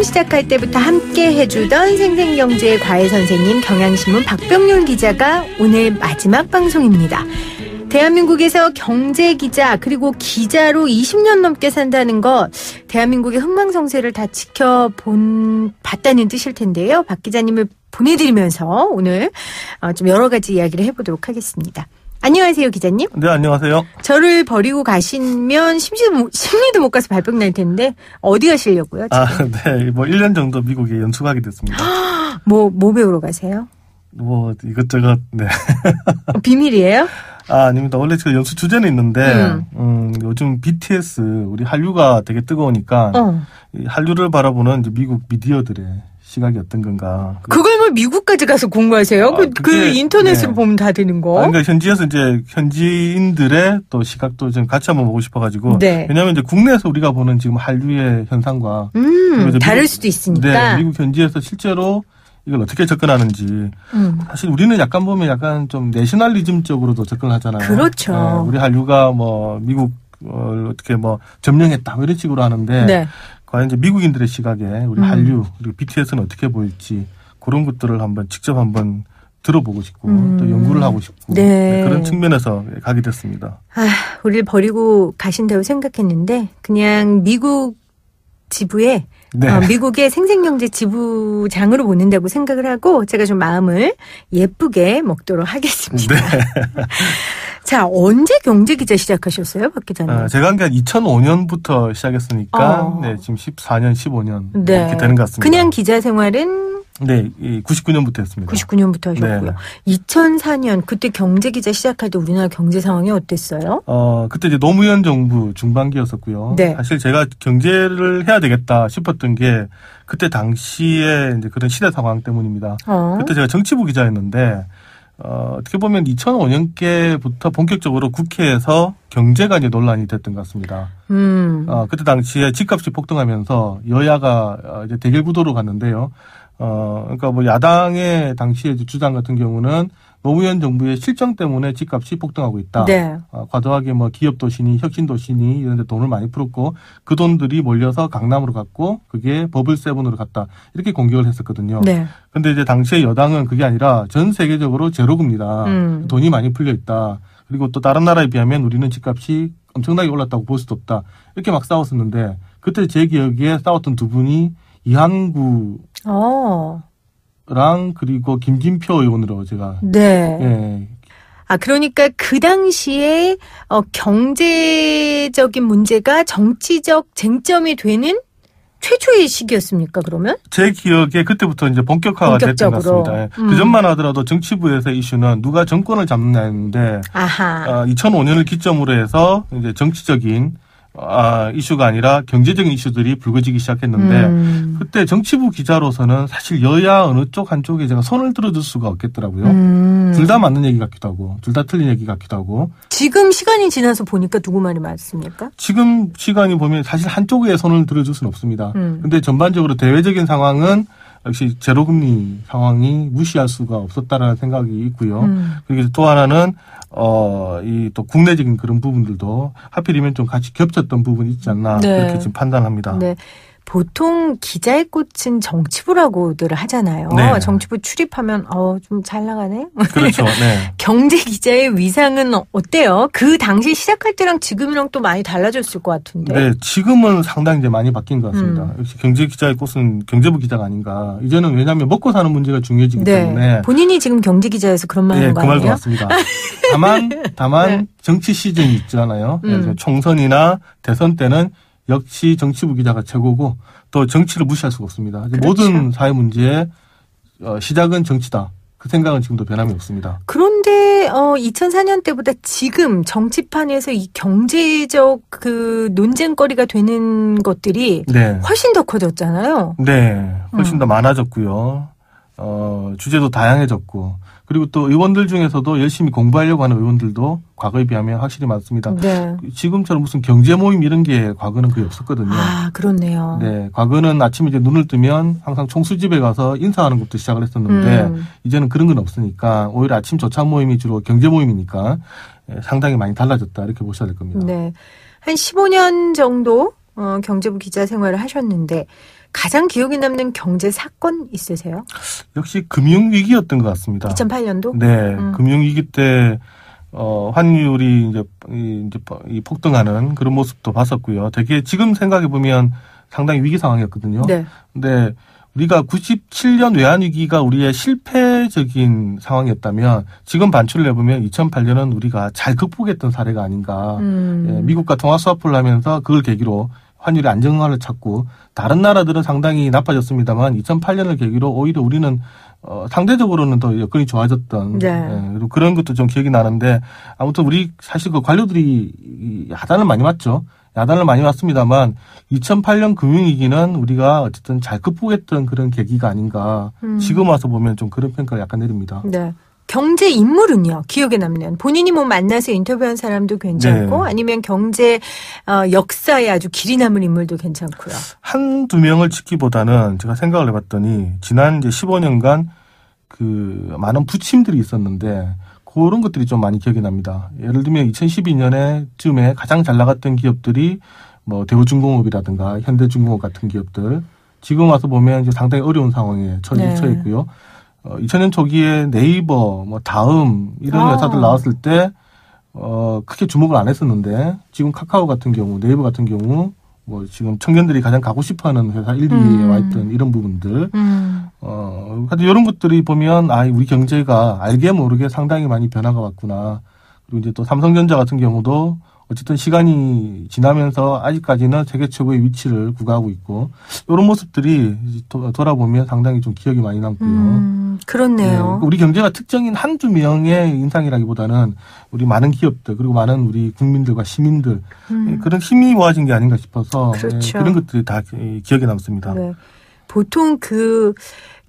시작할 때부터 함께 해주던 생생경제의 과외 선생님 경향신문 박병률 기자가 오늘 마지막 방송입니다. 대한민국에서 경제기자 그리고 기자로 20년 넘게 산다는 것, 대한민국의 흥망성쇠를 다 봤다는 뜻일 텐데요. 박 기자님을 보내드리면서 오늘 좀 여러 가지 이야기를 해보도록 하겠습니다. 안녕하세요, 기자님. 네, 안녕하세요. 저를 버리고 가시면 심리도 못 가서 발병 날 텐데 어디 가시려고요? 지금? 네, 1년 정도 미국에 연수가게 됐습니다. 뭐 배우러 가세요? 이것저것, 네. 비밀이에요? 아닙니다. 원래 제가 연수 주제는 있는데, 요즘 BTS, 우리 한류가 되게 뜨거우니까, 이 한류를 바라보는 이제 미국 미디어들의 시각이 어떤 건가. 그걸 뭐 미국까지 가서 공부하세요? 그 인터넷으로 네. 보면 다 되는 거. 그러니까 현지에서 이제 현지인들의 또 시각도 좀 같이 한번 보고 싶어가지고. 네. 왜냐하면 이제 국내에서 우리가 보는 지금 한류의 현상과. 다를 수도 있으니까. 네, 미국 현지에서 실제로 이걸 어떻게 접근하는지. 사실 우리는 약간 보면 약간 좀 내셔널리즘적으로도 접근하잖아요. 그렇죠. 네, 우리 한류가 미국 어떻게 점령했다 이런 식으로 하는데. 네. 과연 이제 미국인들의 시각에 우리 한류 그리고 BTS는 어떻게 보일지 그런 것들을 직접 한번 들어보고 싶고 또 연구를 하고 싶고 네. 그런 측면에서 가게 됐습니다. 우리를 버리고 가신다고 생각했는데 그냥 미국 지부에 미국의 생생경제 지부장으로 보낸다고 생각을 하고 제가 좀 마음을 예쁘게 먹도록 하겠습니다. 네. 자, 언제 경제기자 시작하셨어요, 박 기자님? 제가 한 게 2005년부터 시작했으니까 지금 14년, 15년 이렇게 되는 것 같습니다. 그냥 기자 생활은? 네, 99년부터 했습니다. 99년부터 하셨고요. 네. 2004년 그때 경제기자 시작할 때 우리나라 경제 상황이 어땠어요? 그때 이제 노무현 정부 중반기였었고요. 네. 사실 제가 경제를 해야 되겠다 싶었던 게 그때 당시에 이제 그런 시대 상황 때문입니다. 그때 제가 정치부 기자였는데 어떻게 보면 2005년께부터 본격적으로 국회에서 경제가 이제 논란이 됐던 것 같습니다. 그때 당시에 집값이 폭등하면서 여야가 이제 대결 구도로 갔는데요. 그러니까 야당의 당시의 주장 같은 경우는 노무현 정부의 실정 때문에 집값이 폭등하고 있다. 네. 과도하게 기업 도시니 혁신 도시니 이런 데 돈을 많이 풀었고 그 돈들이 몰려서 강남으로 갔고 그게 버블 세븐으로 갔다. 이렇게 공격을 했었거든요. 네. 근데 이제 당시에 여당은 그게 아니라 전 세계적으로 제로금리다. 돈이 많이 풀려 있다. 그리고 또 다른 나라에 비하면 우리는 집값이 엄청나게 올랐다고 볼 수도 없다. 이렇게 막 싸웠었는데 그때 제 기억에 싸웠던 두 분이 이한구 랑 그리고 김진표 의원으로 제가 네. 예. 그러니까 그 당시에 경제적인 문제가 정치적 쟁점이 되는 최초의 시기였습니까? 그러면? 제 기억에 그때부터 이제 본격화가 됐던 것 같습니다. 그 전만 하더라도 정치부에서 이슈는 누가 정권을 잡느냐였는데 2005년을 기점으로 해서 이제 정치적인 이슈가 아니라 경제적인 이슈들이 불거지기 시작했는데 그때 정치부 기자로서는 사실 여야 어느 쪽 한쪽에 제가 손을 들어줄 수가 없겠더라고요. 둘 다 맞는 얘기 같기도 하고 둘 다 틀린 얘기 같기도 하고. 지금 시간이 지나서 보니까 누구 말이 맞습니까? 지금 시간이 보면 사실 한쪽에 손을 들어줄 수는 없습니다. 근데 전반적으로 대외적인 상황은 역시 제로금리 상황이 무시할 수가 없었다라는 생각이 있고요. 그리고 또 하나는 이 또 국내적인 그런 부분들도 하필이면 좀 같이 겹쳤던 부분이 있지 않나 그렇게 지금 판단합니다. 네. 보통 기자의 꽃은 정치부라고들 하잖아요. 네. 정치부 출입하면 좀 잘 나가네. 그렇죠. 네. 경제 기자의 위상은 어때요? 그 당시 시작할 때랑 지금이랑 또 많이 달라졌을 것 같은데. 네, 지금은 상당히 이제 많이 바뀐 것 같습니다. 역시 경제 기자의 꽃은 경제부 기자가 아닌가. 이제는 왜냐하면 먹고 사는 문제가 중요해지기 때문에. 본인이 지금 경제 기자여서 그런 말 하는 거 아니에요? 그 말 같습니다. 다만 정치 시즌이 있잖아요. 총선이나 대선 때는 역시 정치부 기자가 최고고 또 정치를 무시할 수가 없습니다. 그렇죠. 모든 사회 문제의 시작은 정치다. 그 생각은 지금도 변함이 없습니다. 그런데 2004년 때보다 지금 정치판에서 이 경제적 그 논쟁거리가 되는 것들이 훨씬 더 커졌잖아요. 네. 훨씬 더 많아졌고요. 주제도 다양해졌고 그리고 또 의원들 중에서도 열심히 공부하려고 하는 의원들도 과거에 비하면 확실히 많습니다. 네. 지금처럼 무슨 경제 모임 이런 게 과거는 거의 없었거든요. 그렇네요. 네. 과거는 아침에 이제 눈을 뜨면 항상 총수집에 가서 인사하는 것부터 시작을 했었는데 이제는 그런 건 없으니까 오히려 아침 조찬 모임이 주로 경제 모임이니까 상당히 많이 달라졌다 이렇게 보셔야 될 겁니다. 네. 한 15년 정도 경제부 기자 생활을 하셨는데 가장 기억에 남는 경제 사건 있으세요? 역시 금융위기였던 것 같습니다. 2008년도? 네. 금융위기 때 환율이 이제 폭등하는 그런 모습도 봤었고요. 되게 지금 생각해 보면 상당히 위기 상황이었거든요. 네. 근데 우리가 97년 외환위기가 우리의 실패적인 상황이었다면 지금 반출을 해보면 2008년은 우리가 잘 극복했던 사례가 아닌가. 예, 미국과 통화스와프를 하면서 그걸 계기로 환율의 안정화를 찾고 다른 나라들은 상당히 나빠졌습니다만 2008년을 계기로 오히려 우리는 상대적으로는 더 여건이 좋아졌던 네. 예, 그리고 그런 것도 좀 기억이 나는데 아무튼 우리 사실 그 관료들이 야단을 많이 맞죠. 야단을 많이 맞습니다만 2008년 금융위기는 우리가 어쨌든 잘 극복했던 그런 계기가 아닌가. 지금 와서 보면 좀 그런 평가를 약간 내립니다. 네. 경제 인물은요, 기억에 남는. 본인이 뭐 만나서 인터뷰한 사람도 괜찮고, 네. 아니면 경제 역사에 아주 길이 남은 인물도 괜찮고요. 한두 명을 찍기보다는 제가 생각을 해봤더니, 지난 이제 15년간 그 많은 부침들이 있었는데, 그런 것들이 좀 많이 기억이 납니다. 예를 들면 2012년에 쯤에 가장 잘 나갔던 기업들이 뭐 대우중공업이라든가 현대중공업 같은 기업들. 지금 와서 보면 이제 상당히 어려운 상황에 처해 있고요. 2000년 초기에 네이버, 뭐 다음 이런 회사들 나왔을 때 크게 주목을 안 했었는데 지금 카카오 같은 경우, 네이버 같은 경우 뭐 지금 청년들이 가장 가고 싶어하는 회사 1, 2위에 와 있던 이런 부분들. 하여튼 이런 것들이 보면 우리 경제가 알게 모르게 상당히 많이 변화가 왔구나. 그리고 이제 또 삼성전자 같은 경우도 어쨌든 시간이 지나면서 아직까지는 세계 최고의 위치를 구가하고 있고 이런 모습들이 돌아보면 상당히 좀 기억이 많이 남고요. 그렇네요. 네, 우리 경제가 특정인 한두 명의 인상이라기보다는 우리 많은 기업들 그리고 많은 우리 국민들과 시민들 그런 힘이 모아진 게 아닌가 싶어서 그렇죠. 네, 그런 것들이 다 기억에 남습니다. 네. 보통 그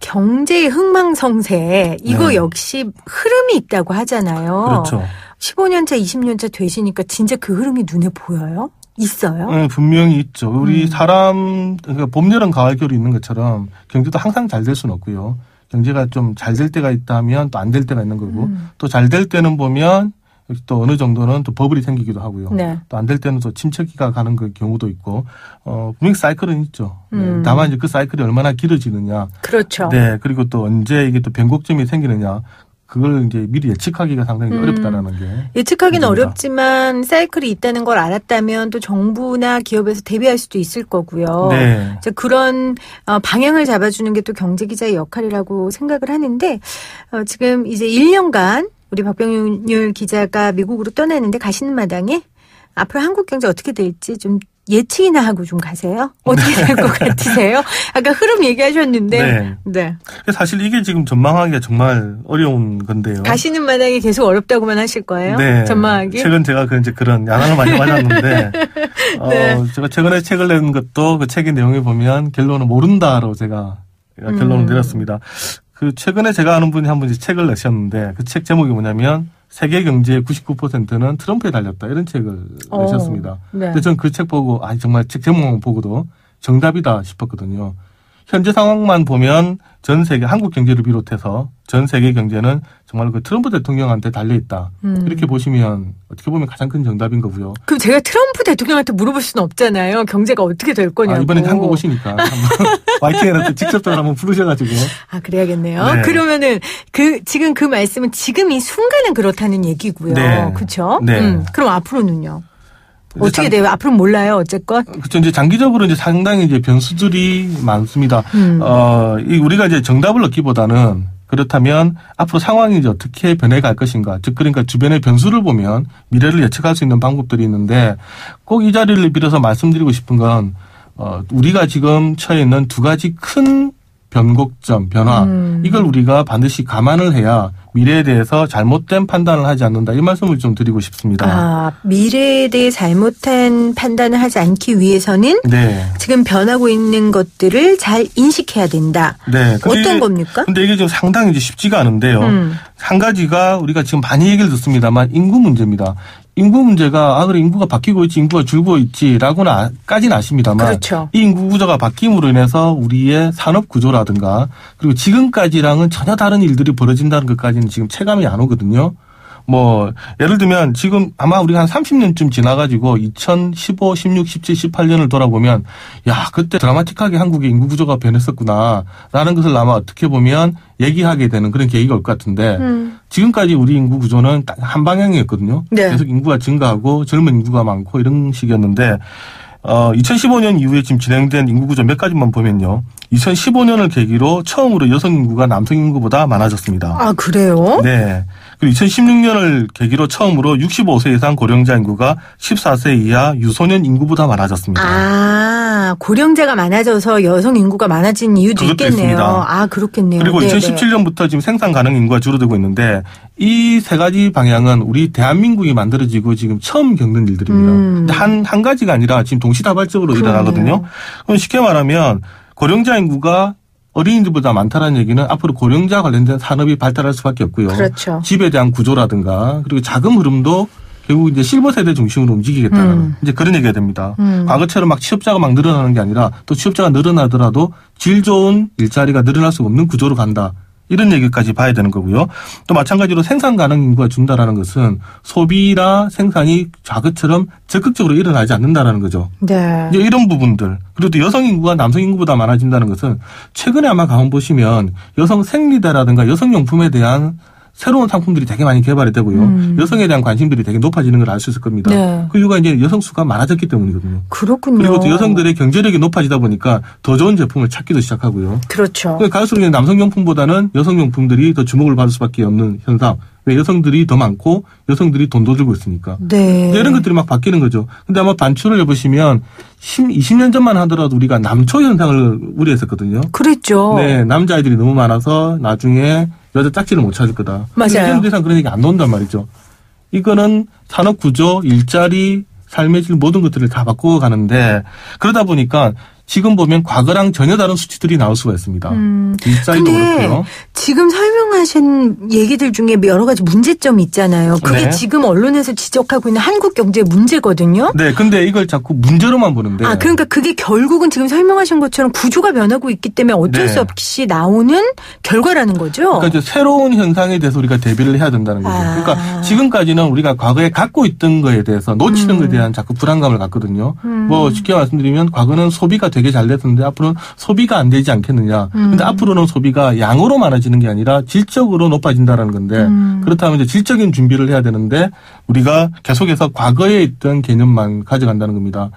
경제의 흥망성쇠 이거 네. 역시 흐름이 있다고 하잖아요. 그렇죠. 15년차, 20년차 되시니까 진짜 그 흐름이 눈에 보여요? 있어요? 네, 분명히 있죠. 우리 사람, 그러니까 봄, 여름, 가을, 겨울이 있는 것처럼 경제도 항상 잘 될 수는 없고요. 경제가 좀 잘 될 때가 있다면 또 안 될 때가 있는 거고 또 잘 될 때는 보면 또 어느 정도는 또 버블이 생기기도 하고요. 네. 또 안 될 때는 또 침체기가 가는 그 경우도 있고, 분명히 사이클은 있죠. 다만 이제 그 사이클이 얼마나 길어지느냐. 그렇죠. 네. 그리고 또 언제 이게 또 변곡점이 생기느냐. 그걸 이제 미리 예측하기가 상당히 어렵다라는 게. 예측하기는 문제입니다. 어렵지만 사이클이 있다는 걸 알았다면 또 정부나 기업에서 대비할 수도 있을 거고요. 네. 이제 그런 방향을 잡아주는 게 또 경제기자의 역할이라고 생각을 하는데 지금 이제 1년간 우리 박병률 기자가 미국으로 떠나는데 가시는 마당에 앞으로 한국 경제 어떻게 될지 좀 예측이나 하고 좀 가세요? 어떻게 될 것 같으세요? 아까 흐름 얘기하셨는데. 네. 네. 사실 이게 지금 전망하기가 정말 어려운 건데요. 가시는 마당에 계속 어렵다고만 하실 거예요? 네. 전망하기? 최근 제가 그런 야단을 많이 맞았는데, 네. 제가 최근에 책을 낸 것도 그 책의 내용을 보면 결론은 모른다로 제가 결론을 내렸습니다. 그 최근에 제가 아는 분이 한 분이 책을 내셨는데 그 책 제목이 뭐냐면 세계 경제의 99%는 트럼프에 달렸다 이런 책을 내셨습니다. 네. 근데 저는 그 책 보고 정말 책 제목만 보고도 정답이다 싶었거든요. 현재 상황만 보면 전 세계 한국 경제를 비롯해서 전 세계 경제는 정말 그 트럼프 대통령한테 달려있다. 이렇게 보시면 어떻게 보면 가장 큰 정답인 거고요. 그럼 제가 트럼프 대통령한테 물어볼 수는 없잖아요. 경제가 어떻게 될 거냐고. 이번엔 한국 오시니까 YTN한테 직접적으로 한번 부르셔가지고. 그래야겠네요. 네. 그러면은 지금 그 말씀은 지금 이 순간은 그렇다는 얘기고요. 네. 그렇죠? 네. 그럼 앞으로는요? 어떻게 돼요? 앞으로는 몰라요, 어쨌건. 그렇죠. 이제 장기적으로 이제 상당히 이제 변수들이 많습니다. 우리가 이제 정답을 얻기보다는 그렇다면 앞으로 상황이 이제 어떻게 변해갈 것인가. 즉, 그러니까 주변의 변수를 보면 미래를 예측할 수 있는 방법들이 있는데 꼭 이 자리를 빌어서 말씀드리고 싶은 건, 우리가 지금 처해 있는 두 가지 큰 변곡점, 변화. 이걸 우리가 반드시 감안을 해야 미래에 대해서 잘못된 판단을 하지 않는다. 이 말씀을 좀 드리고 싶습니다. 미래에 대해 잘못한 판단을 하지 않기 위해서는 네. 지금 변하고 있는 것들을 잘 인식해야 된다. 네. 어떤 겁니까? 근데 이게 좀 상당히 이제 쉽지가 않은데요. 한 가지가 우리가 지금 많이 얘기를 듣습니다만 인구 문제입니다. 인구 문제가 그래 인구가 바뀌고 있지 인구가 줄고 있지라고는까지는 아십니다만 그렇죠. 이 인구 구조가 바뀜으로 인해서 우리의 산업 구조라든가 그리고 지금까지랑은 전혀 다른 일들이 벌어진다는 것까지는 지금 체감이 안 오거든요. 뭐 예를 들면 지금 아마 우리가 한 30년쯤 지나가지고 2015, 16, 17, 18년을 돌아보면 야 그때 드라마틱하게 한국의 인구 구조가 변했었구나라는 것을 아마 어떻게 보면 얘기하게 되는 그런 계기가 올 것 같은데 지금까지 우리 인구 구조는 딱 한 방향이었거든요. 네. 계속 인구가 증가하고 젊은 인구가 많고 이런 식이었는데 2015년 이후에 지금 진행된 인구 구조 몇 가지만 보면요. 2015년을 계기로 처음으로 여성 인구가 남성 인구보다 많아졌습니다. 아, 그래요? 네. 그리고 2016년을 계기로 처음으로 65세 이상 고령자 인구가 14세 이하 유소년 인구보다 많아졌습니다. 아, 고령자가 많아져서 여성 인구가 많아진 이유도 있겠네요. 있습니다. 아, 그렇겠네요. 그리고 네네. 2017년부터 지금 생산 가능 인구가 줄어들고 있는데 이 세 가지 방향은 우리 대한민국이 만들어지고 지금 처음 겪는 일들입니다. 한 가지가 아니라 지금 동시다발적으로 그러네요. 일어나거든요. 그럼 쉽게 말하면 고령자 인구가 어린이들보다 많다는 얘기는 앞으로 고령자 관련된 산업이 발달할 수밖에 없고요. 그렇죠. 집에 대한 구조라든가 그리고 자금 흐름도 결국 이제 실버 세대 중심으로 움직이겠다는 이제 그런 얘기가 됩니다. 과거처럼 막 취업자가 막 늘어나는 게 아니라 또 취업자가 늘어나더라도 질 좋은 일자리가 늘어날 수 없는 구조로 간다. 이런 얘기까지 봐야 되는 거고요. 또 마찬가지로 생산 가능 인구가 준다라는 것은 소비나 생산이 과거처럼 적극적으로 일어나지 않는다라는 거죠. 네. 이제 이런 부분들. 그리고 또 여성 인구가 남성 인구보다 많아진다는 것은 최근에 아마 가만 보시면 여성 생리대라든가 여성용품에 대한 새로운 상품들이 되게 많이 개발이 되고요. 여성에 대한 관심들이 되게 높아지는 걸 알 수 있을 겁니다. 네. 그 이유가 이제 여성 수가 많아졌기 때문이거든요. 그렇군요. 그리고 또 여성들의 경제력이 높아지다 보니까 더 좋은 제품을 찾기도 시작하고요. 그렇죠. 갈수록 남성용품보다는 여성용품들이 더 주목을 받을 수밖에 없는 현상. 왜 여성들이 더 많고 여성들이 돈도 들고 있으니까. 네. 이런 것들이 막 바뀌는 거죠. 근데 아마 반출을 해보시면 20년 전만 하더라도 우리가 남초 현상을 우려했었거든요. 그랬죠. 네, 남자아이들이 너무 많아서 나중에 여자 짝지를 못 찾을 거다. 맞아요. 1년 이상 그런 얘기 안 나온단 말이죠. 이거는 산업 구조, 일자리, 삶의 질 모든 것들을 다 바꾸어 가는데 그러다 보니까 지금 보면 과거랑 전혀 다른 수치들이 나올 수가 있습니다. 일자리도 그렇고요. 지금 설명하신 얘기들 중에 여러 가지 문제점이 있잖아요. 그게 네. 지금 언론에서 지적하고 있는 한국 경제의 문제거든요. 네, 근데 이걸 자꾸 문제로만 보는데. 아, 그러니까 그게 결국은 지금 설명하신 것처럼 구조가 변하고 있기 때문에 어쩔 네. 수 없이 나오는 결과라는 거죠. 그러니까 이제 새로운 현상에 대해서 우리가 대비를 해야 된다는 거죠. 그러니까 지금까지는 우리가 과거에 갖고 있던 거에 대해서 놓치는 것에 대한 자꾸 불안감을 갖거든요. 뭐 쉽게 말씀드리면 과거는 소비가 되게 잘 됐었는데 앞으로는 소비가 안 되지 않겠느냐. 근데 앞으로는 소비가 양으로 많아지는 게 아니라 질적으로 높아진다는 건데 그렇다면 이제 질적인 준비를 해야 되는데 우리가 계속해서 과거에 있던 개념만 가져간다는 겁니다.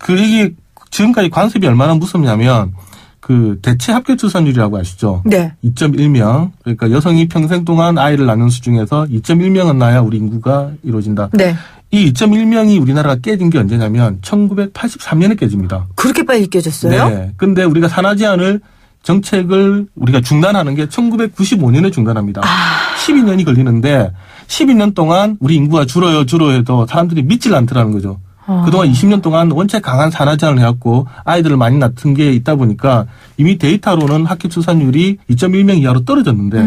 이게 지금까지 관습이 얼마나 무섭냐면 그 대체 합계 출산율이라고 아시죠? 네. 2.1명. 그러니까 여성이 평생 동안 아이를 낳는 수 중에서 2.1명은 낳아야 우리 인구가 이루어진다. 네. 이 2.1명이 우리나라가 깨진 게 언제냐면 1983년에 깨집니다. 그렇게 빨리 깨졌어요? 네. 근데 우리가 산하 제한을 정책을 우리가 중단하는 게 1995년에 중단합니다. 12년이 걸리는데 12년 동안 우리 인구가 줄어요 해도 사람들이 믿질 않더라는 거죠. 그동안 20년 동안 원체 강한 산하 제한을 해왔고 아이들을 많이 낳은 게 있다 보니까 이미 데이터로는 합계 출산율이 2.1명 이하로 떨어졌는데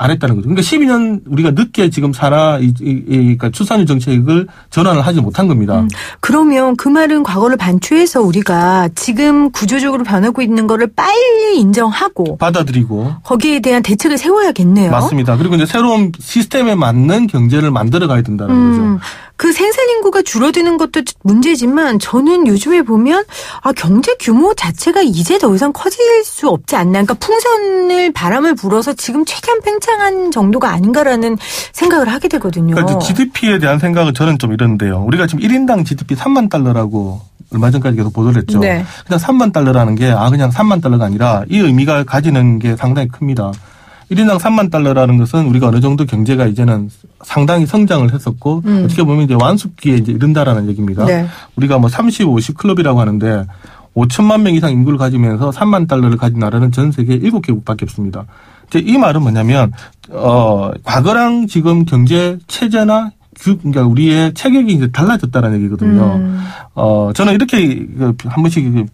안 했다는 거죠. 그러니까 12년 우리가 늦게 지금 그러니까 출산율 정책을 전환을 하지 못한 겁니다. 그러면 그 말은 과거를 반추해서 우리가 지금 구조적으로 변하고 있는 거를 빨리 인정하고 받아들이고 거기에 대한 대책을 세워야겠네요. 맞습니다. 그리고 이제 새로운 시스템에 맞는 경제를 만들어 가야 된다는 거죠. 그 생산 인구가 줄어드는 것도 문제지만 저는 요즘에 보면 경제 규모 자체가 이제 더 이상 커질 수 없지 않나. 그러니까 풍선을 바람을 불어서 지금 최대한 팽창한 정도가 아닌가라는 생각을 하게 되거든요. 그러니까 GDP에 대한 생각은 저는 좀 이런데요. 우리가 지금 1인당 GDP 3만 달러라고 얼마 전까지 계속 보도를 했죠. 네. 그냥 3만 달러라는 게 그냥 3만 달러가 아니라 이 의미가 가지는 게 상당히 큽니다. 1인당 3만 달러라는 것은 우리가 어느 정도 경제가 이제는 상당히 성장을 했었고 어떻게 보면 이제 완숙기에 이제 이른다라는 얘기입니다. 네. 우리가 뭐 30, 50 클럽이라고 하는데 5천만 명 이상 인구를 가지면서 3만 달러를 가진 나라는 전 세계 7개국밖에 없습니다. 이제 이 말은 뭐냐면 과거랑 지금 경제 체제나 그러니까 우리의 체격이 이제 달라졌다는 얘기거든요. 저는 이렇게 한 번씩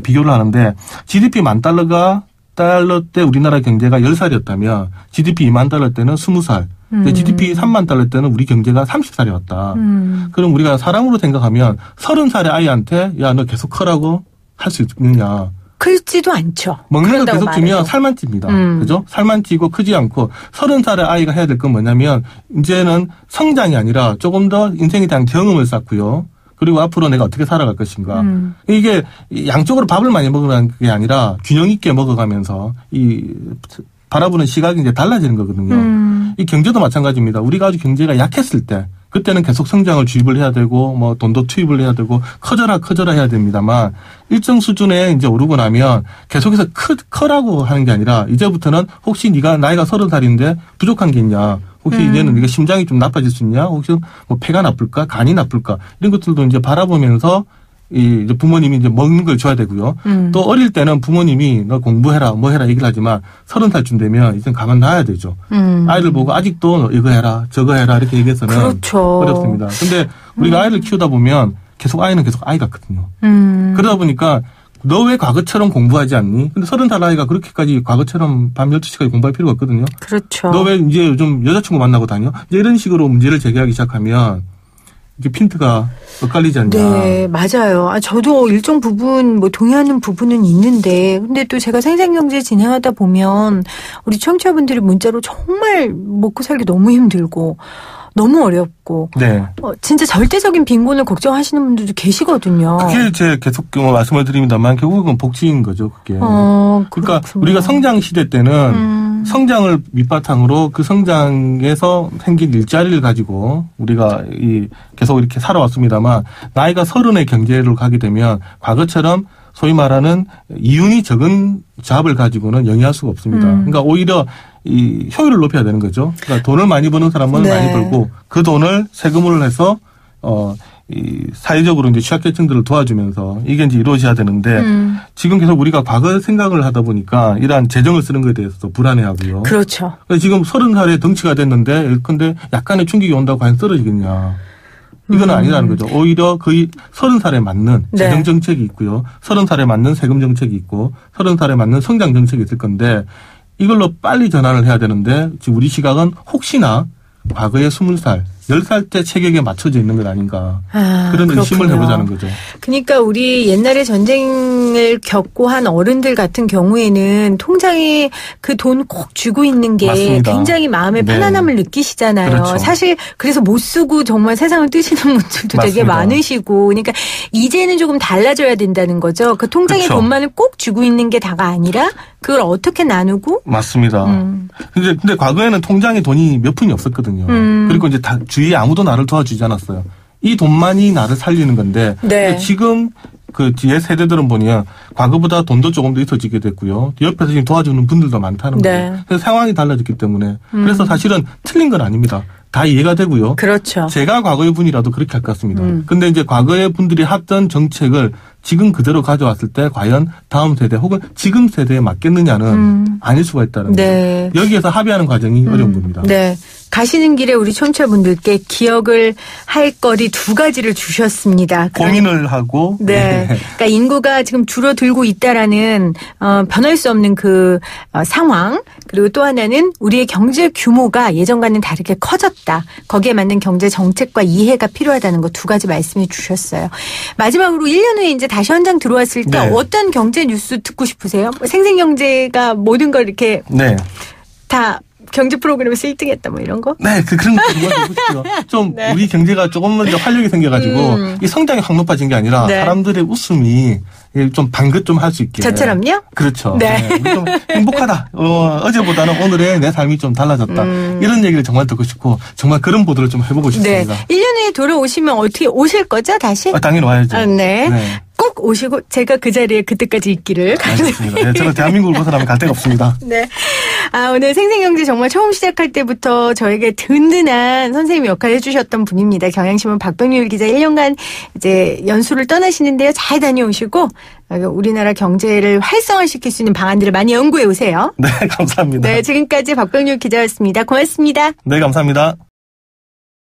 비교를 하는데 GDP 10,000달러 때 우리나라 경제가 10살이었다면 GDP 2만 달러 때는 20살. GDP 3만 달러 때는 우리 경제가 30살이 왔다. 그럼 우리가 사람으로 생각하면 30살의 아이한테 야, 너 계속 커라고 할 수 있느냐. 크지도 않죠. 먹는 거 계속 주면 살만 찝니다. 그죠? 살만 찌고 크지 않고 30살의 아이가 해야 될 건 뭐냐면 이제는 성장이 아니라 조금 더 인생에 대한 경험을 쌓고요. 그리고 앞으로 내가 어떻게 살아갈 것인가. 이게 양쪽으로 밥을 많이 먹으라는 게 아니라 균형 있게 먹어가면서 이 바라보는 시각이 이제 달라지는 거거든요. 이 경제도 마찬가지입니다. 우리가 아주 경제가 약했을 때 그때는 계속 성장을 주입을 해야 되고 뭐 돈도 투입을 해야 되고 커져라 해야 됩니다만 일정 수준에 이제 오르고 나면 계속해서 커라고 하는 게 아니라 이제부터는 혹시 네가 나이가 30살인데 부족한 게 있냐. 혹시 이제는 네가 심장이 좀 나빠질 수 있냐? 혹시 뭐 폐가 나쁠까? 간이 나쁠까? 이런 것들도 이제 바라보면서 이제 부모님이 이제 먹는 걸 줘야 되고요. 또 어릴 때는 부모님이 너 공부해라, 뭐 해라 얘기를 하지만 30살쯤 되면 이제 가만 놔야 되죠. 아이들 보고 아직도 이거 해라, 저거 해라 이렇게 얘기해서는 그렇죠. 어렵습니다. 근데 우리가 아이를 키우다 보면 아이는 계속 아이 같거든요. 그러다 보니까 너 왜 과거처럼 공부하지 않니? 근데 30살 아이가 그렇게까지 과거처럼 밤 12시까지 공부할 필요가 없거든요. 그렇죠. 너 왜 이제 요즘 여자친구 만나고 다녀? 이제 이런 식으로 문제를 제기하기 시작하면 이게 핀트가 엇갈리지 않냐. 네, 맞아요. 저도 일정 부분 뭐 동의하는 부분은 있는데 근데 또 제가 생생경제 진행하다 보면 우리 청취자분들이 문자로 정말 먹고 살기 너무 힘들고 너무 어렵고 네. 진짜 절대적인 빈곤을 걱정하시는 분들도 계시거든요. 그게 제 계속 말씀을 드립니다만 결국은 복지인 거죠. 그게. 그러니까 우리가 성장 시대 때는 성장을 밑바탕으로 그 성장에서 생긴 일자리를 가지고 우리가 계속 이렇게 살아왔습니다만 나이가 30의 경제를 가게 되면 과거처럼 소위 말하는 이윤이 적은 잡을 가지고는 영위할 수가 없습니다. 그러니까 오히려 이 효율을 높여야 되는 거죠. 그러니까 돈을 많이 버는 사람은 네. 많이 벌고 그 돈을 세금을 해서 이 사회적으로 이제 취약계층들을 도와주면서 이게 이제 이루어져야 되는데 지금 계속 우리가 과거 생각을 하다 보니까 이러한 재정을 쓰는 것에 대해서도 불안해하고요. 그렇죠. 지금 30살에 덩치가 됐는데 예컨대 약간의 충격이 온다고 과연 떨어지겠냐. 이건 아니라는 거죠. 오히려 거의 30살에 맞는 네. 재정 정책이 있고요. 30살에 맞는 세금 정책이 있고 30살에 맞는 성장 정책이 있을 건데 이걸로 빨리 전환을 해야 되는데 지금 우리 시각은 혹시나 과거의 20살, 10살 때 체격에 맞춰져 있는 것 아닌가. 그런 의심을 해보자는 거죠. 그러니까 우리 옛날에 전쟁을 겪고 한 어른들 같은 경우에는 통장에 그 돈 꼭 쥐고 있는 게 맞습니다. 굉장히 마음의 네. 편안함을 느끼시잖아요. 그렇죠. 사실 그래서 못 쓰고 정말 세상을 뜨시는 분들도 되게 맞습니다. 많으시고 그러니까 이제는 조금 달라져야 된다는 거죠. 그 통장에 그렇죠. 돈만을 꼭 쥐고 있는 게 다가 아니라 그걸 어떻게 나누고 맞습니다. 근데 과거에는 통장에 돈이 몇 푼이 없었거든요. 그리고 이제 주위에 아무도 나를 도와주지 않았어요. 이 돈만이 나를 살리는 건데 네. 지금 그 뒤에 세대들은 보면 과거보다 돈도 조금 더 있어지게 됐고요. 옆에서 지금 도와주는 분들도 많다는 네. 거예요. 그래서 상황이 달라졌기 때문에 그래서 사실은 틀린 건 아닙니다. 다 이해가 되고요. 그렇죠. 제가 과거의 분이라도 그렇게 할 것 같습니다. 근데 이제 과거의 분들이 했던 정책을 지금 그대로 가져왔을 때 과연 다음 세대 혹은 지금 세대에 맞겠느냐는 아닐 수가 있다는 네. 거죠. 여기에서 합의하는 과정이 어려운 겁니다. 네. 가시는 길에 우리 청취자분들께 기억을 할 거리 2가지를 주셨습니다. 고민을 하고. 네. 그러니까 인구가 지금 줄어들고 있다라는 변할 수 없는 그 상황. 그리고 또 하나는 우리의 경제 규모가 예전과는 다르게 커졌다. 거기에 맞는 경제 정책과 이해가 필요하다는 거 2가지 말씀해 주셨어요. 마지막으로 1년 후에 이제 다시 현장 들어왔을 때 네. 어떤 경제 뉴스 듣고 싶으세요? 생생경제가 모든 걸 이렇게 네. 다 경제 프로그램에서 1등했다 뭐 이런 거? 네, 그런 거 듣고 싶죠. 좀 네. 우리 경제가 조금만 더 활력이 생겨가지고 이 성장이 확 높아진 게 아니라 네. 사람들의 웃음이 좀 방긋 좀 할 수 있게. 저처럼요? 그렇죠. 네. 네. 우리 좀 행복하다. 어제보다는 오늘의 내 삶이 좀 달라졌다. 이런 얘기를 정말 듣고 싶고 정말 그런 보도를 좀 해보고 네. 싶습니다. 1년 후에 돌아오시면 어떻게 오실 거죠, 다시? 당연히 와야죠. 네. 네. 꼭 오시고 제가 그 자리에 그때까지 있기를. 알겠습니다. 네, 저는 대한민국을 벗어나면 갈 데가 없습니다. 네. 오늘 생생경제 정말 처음 시작할 때부터 저에게 든든한 선생님 역할을 해주셨던 분입니다. 경향신문 박병률 기자 1년간 이제 연수를 떠나시는데요. 잘 다녀오시고 우리나라 경제를 활성화시킬 수 있는 방안들을 많이 연구해 오세요. 네, 감사합니다. 네, 지금까지 박병률 기자였습니다. 고맙습니다. 네, 감사합니다.